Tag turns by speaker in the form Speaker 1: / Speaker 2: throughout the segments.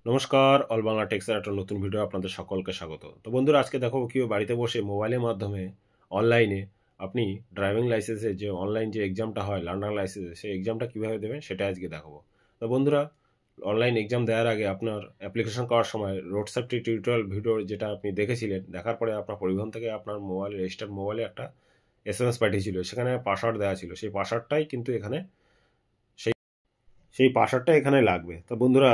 Speaker 1: নমস্কার, অল বাংলা টেক্সের একটা নতুন ভিডিও আপনাদের সকলকে স্বাগত। তো বন্ধুরা, আজকে দেখাবো কীভাবে বাড়িতে বসে মোবাইলের মাধ্যমে অনলাইনে আপনি ড্রাইভিং লাইসেন্সের যে অনলাইন যে এক্সামটা হয় লার্নার লাইসেন্সের, সেই এক্সামটা কীভাবে দেবেন সেটা আজকে দেখাবো। তো বন্ধুরা, অনলাইন এক্সাম দেওয়ার আগে আপনার অ্যাপ্লিকেশন করার সময় রোড সেফটি টিউটোরিয়াল ভিডিও যেটা আপনি দেখেছিলেন, দেখার পরে আপনার পরিবহন থেকে আপনার মোবাইলে রেজিস্টার্ড মোবাইলে একটা SMS পাঠিয়েছিল, সেখানে পাসওয়ার্ড দেওয়া ছিল। সেই পাসওয়ার্ডটাই কিন্তু এখানে সেই পাসওয়ার্ডটা এখানে লাগবে। তো বন্ধুরা,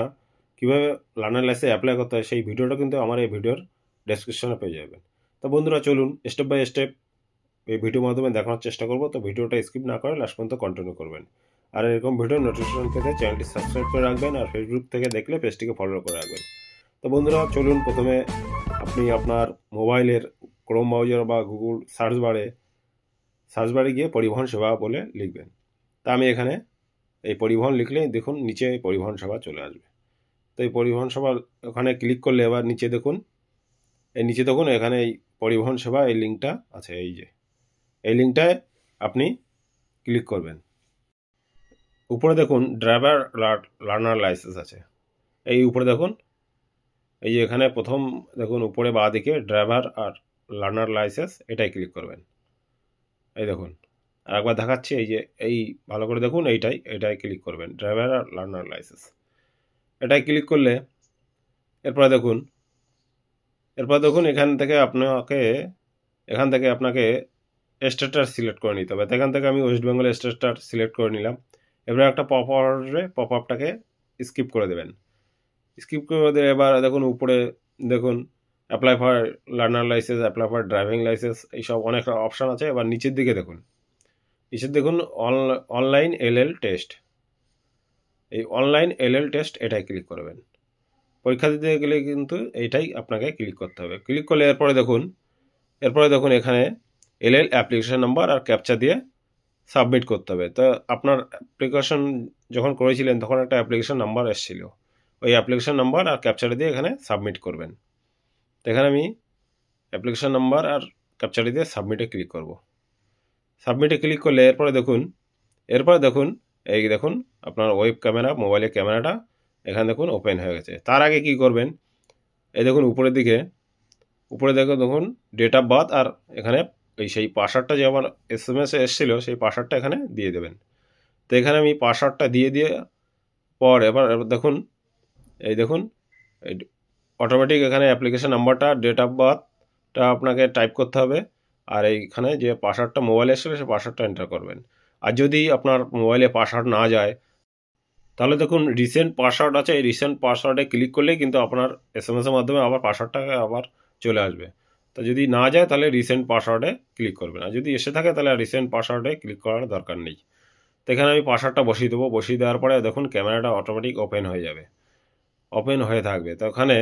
Speaker 1: কীভাবে লার্নার লাইসেন্স অ্যাপ্লাই করতে হয় সেই ভিডিওটা কিন্তু আমার এই ভিডিওর ডেসক্রিপশনে পেয়ে যাবেন। তো বন্ধুরা, চলুন স্টেপ বাই স্টেপ এই ভিডিওর মাধ্যমে দেখানোর চেষ্টা করব। তো ভিডিওটা স্কিপ না করে লাস্ট পর্যন্ত কন্টিনিউ করবেন। আর এরকম ভিডিও নোটিফিকেশন পেতে চ্যানেলটি সাবস্ক্রাইব করে রাখবেন, আর ফেসবুক থেকে দেখলে পেজটিকে ফলো করে রাখবেন। তো বন্ধুরা, চলুন প্রথমে আপনি আপনার মোবাইলের ক্রোম ব্রাউজার বা গুগল সার্চ বারে গিয়ে পরিবহন সেবা বলে লিখবেন। তা আমি এখানে এই পরিবহন লিখলে দেখুন নিচে পরিবহন সেবা চলে আসবে। তো এই পরিবহন সেবা ওখানে ক্লিক করলে এবার নিচে দেখুন এখানে এই পরিবহন সেবা এই লিঙ্কটা আছে। এই লিঙ্কটায় আপনি ক্লিক করবেন। উপরে দেখুন ড্রাইভার লার্নার লাইসেন্স আছে। এই উপরে দেখুন এই যে এখানে প্রথম দেখুন উপরে বাঁ দিকে ড্রাইভার আর লার্নার লাইসেন্স, এটাই ক্লিক করবেন। এই দেখুন আরেকবার দেখাচ্ছি, এই ভালো করে দেখুন, এইটাই ক্লিক করবেন, ড্রাইভার আর লার্নার লাইসেন্স। এটাই ক্লিক করলে এরপরে দেখুন এখান থেকে আপনাকে স্টেটটা সিলেক্ট করে নিতে হবে। তো এখান থেকে আমি ওয়েস্ট বেঙ্গল স্টেটটা সিলেক্ট করে নিলাম। এবার একটা পপ আপটাকে স্কিপ করে দেবেন। স্কিপ করে দিয়ে এবার দেখুন উপরে দেখুন apply for learner licence, apply for driving licence, এইসব অনেক অপশান আছে। এবার নিচের দিকে দেখুন অনলাইন LL টেস্ট। এই অনলাইন LL টেস্ট এটাই ক্লিক করবেন। পরীক্ষা দিতে গেলে কিন্তু এইটাই আপনাকে ক্লিক করতে হবে। ক্লিক করলে এরপরে দেখুন এখানে LL অ্যাপ্লিকেশন নাম্বার আর ক্যাপচা দিয়ে সাবমিট করতে হবে। তো আপনার অ্যাপ্লিকেশন যখন করেছিলেন তখন একটা অ্যাপ্লিকেশন নাম্বার এসেছিল, ওই অ্যাপ্লিকেশন নাম্বার আর ক্যাপচাটা দিয়ে এখানে সাবমিট করবেন। তো এখানে আমি অ্যাপ্লিকেশন নাম্বার আর ক্যাপচাটা দিয়ে সাবমিটে ক্লিক করব। সাবমিটে ক্লিক করলে এরপরে দেখুন এই দেখুন আপনার ওয়েব ক্যামেরা, মোবাইলের ক্যামেরাটা এখানে দেখুন ওপেন হয়ে গেছে। তার আগে কি করবেন, এই দেখুন উপরে দেখুন ডেট অফ বার্থ আর এখানে সেই পাসওয়ার্ডটা যে আমার SMS এসেছিলো সেই পাসওয়ার্ডটা এখানে দিয়ে দেবেন। তো এখানে আমি পাসওয়ার্ডটা দিয়ে পর এবার দেখুন অটোমেটিক এখানে অ্যাপ্লিকেশন নাম্বারটা, ডেট অফ বার্থটা আপনাকে টাইপ করতে হবে, আর এইখানে যে পাসওয়ার্ডটা মোবাইলে এসেছিলো সেই পাসওয়ার্ডটা এন্টার করবেন। আর যদি আপনার মোবাইলে পাসওয়ার্ড না যায় তাহলে দেখুন রিসেন্ট পাসওয়ার্ড আছে, এই রিসেন্ট পাসওয়ার্ডে ক্লিক করলেই কিন্তু আপনার SMS এর মাধ্যমে আবার পাসওয়ার্ডটা আবার চলে আসবে। তো যদি না যায় তাহলে রিসেন্ট পাসওয়ার্ডে ক্লিক করবেন, আর যদি এসে থাকে তাহলে রিসেন্ট পাসওয়ার্ডে ক্লিক করার দরকার নেই। তো এখানে আমি পাসওয়ার্ডটা বসিয়ে দেবো। বসিয়ে দেওয়ার পরে দেখুন ক্যামেরাটা অটোমেটিক ওপেন হয়ে থাকবে। তো ওখানে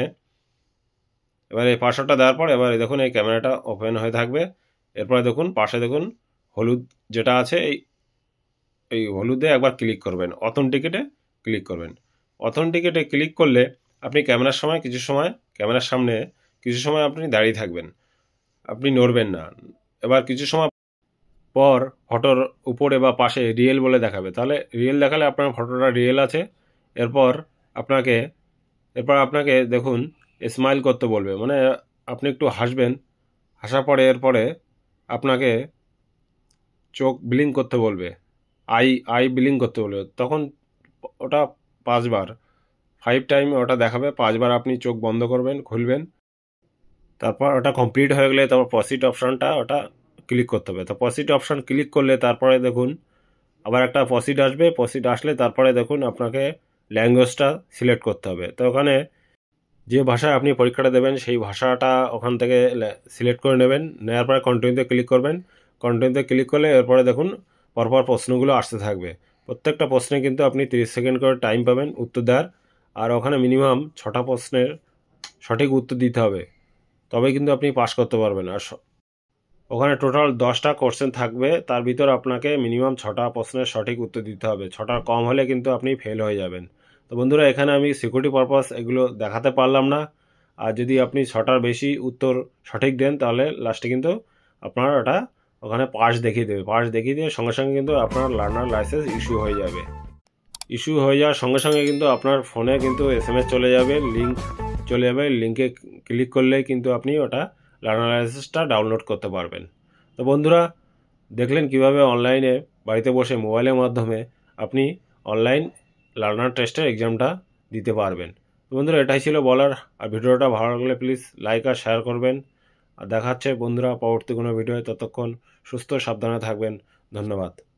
Speaker 1: এবার এই পাসওয়ার্ডটা দেওয়ার পর এবার দেখুন এই ক্যামেরাটা ওপেন হয়ে থাকবে। এরপরে দেখুন পাশে দেখুন হলুদ যেটা আছে, এই হলুদে একবার ক্লিক করবেন, অথেন্টিকেটে ক্লিক করবেন। অথেন্টিকেটে ক্লিক করলে আপনি ক্যামেরার সামনে কিছু সময় আপনি দাঁড়িয়ে থাকবেন, আপনি নড়বেন না। এবার কিছু সময় পর ফটোর উপরে বা পাশে রিয়েল বলে দেখাবে, তাহলে রিয়েল দেখালে আপনার ফটোটা রিয়েল আছে। এরপর আপনাকে দেখুন স্মাইল করতে বলবে, মানে আপনি একটু হাসবেন। হাসার পরে এরপরে আপনাকে চোখ ব্লিঙ্ক করতে বলবে, আই ব্লিঙ্ক করতে বলবে। তখন ওটা 5 টাইম ওটা দেখাবে, 5বার আপনি চোখ বন্ধ করবেন, খুলবেন। তারপর ওটা কমপ্লিট হয়ে গেলে তারপর প্রসিড অপশানটা ওটা ক্লিক করতে হবে। তো প্রসিড অপশান ক্লিক করলে তারপরে দেখুন আবার একটা প্রসিড আসবে। প্রসিড আসলে তারপরে দেখুন আপনাকে ল্যাঙ্গুয়েজটা সিলেক্ট করতে হবে। তো ওখানে যে ভাষায় আপনি পরীক্ষাটা দেবেন সেই ভাষাটা ওখান থেকে সিলেক্ট করে নেবেন। নেওয়ার পরে কন্টিনিউতে ক্লিক করবেন। কন্টিনিউতে ক্লিক করলে এরপরে দেখুন পরপর প্রশ্নগুলো আসতে থাকবে। প্রত্যেকটা প্রশ্নে কিন্তু আপনি 30 সেকেন্ড করে টাইম পাবেন উত্তর দেওয়ার। আর ওখানে মিনিমাম 6টা প্রশ্নের সঠিক উত্তর দিতে হবে, তবে কিন্তু আপনি পাস করতে পারবেন। আর ওখানে টোটাল 10টা কোশ্চেন থাকবে, তার ভিতর আপনাকে মিনিমাম 6টা প্রশ্নের সঠিক উত্তর দিতে হবে। 6টার কম হলে কিন্তু আপনি ফেল হয়ে যাবেন। তো বন্ধুরা, এখানে আমি সিকিউরিটি পারপাস এগুলো দেখাতে পারলাম না। আর যদি আপনি 6টার বেশি উত্তর সঠিক দেন তাহলে লাস্টে কিন্তু আপনার ওটা ওখানে পাস দেখিয়ে দেবে। পাস দেখিয়ে দিয়ে সঙ্গে সঙ্গে কিন্তু আপনার লার্নার লাইসেন্স ইস্যু হয়ে যাবে। ইস্যু হয়ে যাওয়ার সঙ্গে সঙ্গে কিন্তু আপনার ফোনে কিন্তু SMS চলে যাবে, লিঙ্ক চলে যাবে, লিঙ্কে ক্লিক করলেই কিন্তু আপনি ওটা লার্নার লাইসেন্সটা ডাউনলোড করতে পারবেন। তো বন্ধুরা, দেখলেন কিভাবে অনলাইনে বাড়িতে বসে মোবাইলের মাধ্যমে আপনি অনলাইন লার্নার টেস্টের এক্সামটা দিতে পারবেন। তো বন্ধুরা, এটাই ছিল বলার। আর ভিডিওটা ভালো লাগলে প্লিজ লাইক আর শেয়ার করবেন। আর দেখা হচ্ছে বন্ধুরা পরবর্তী কোনো ভিডিও। ততক্ষণ সুস্থ সাবধানে থাকবেন। ধন্যবাদ।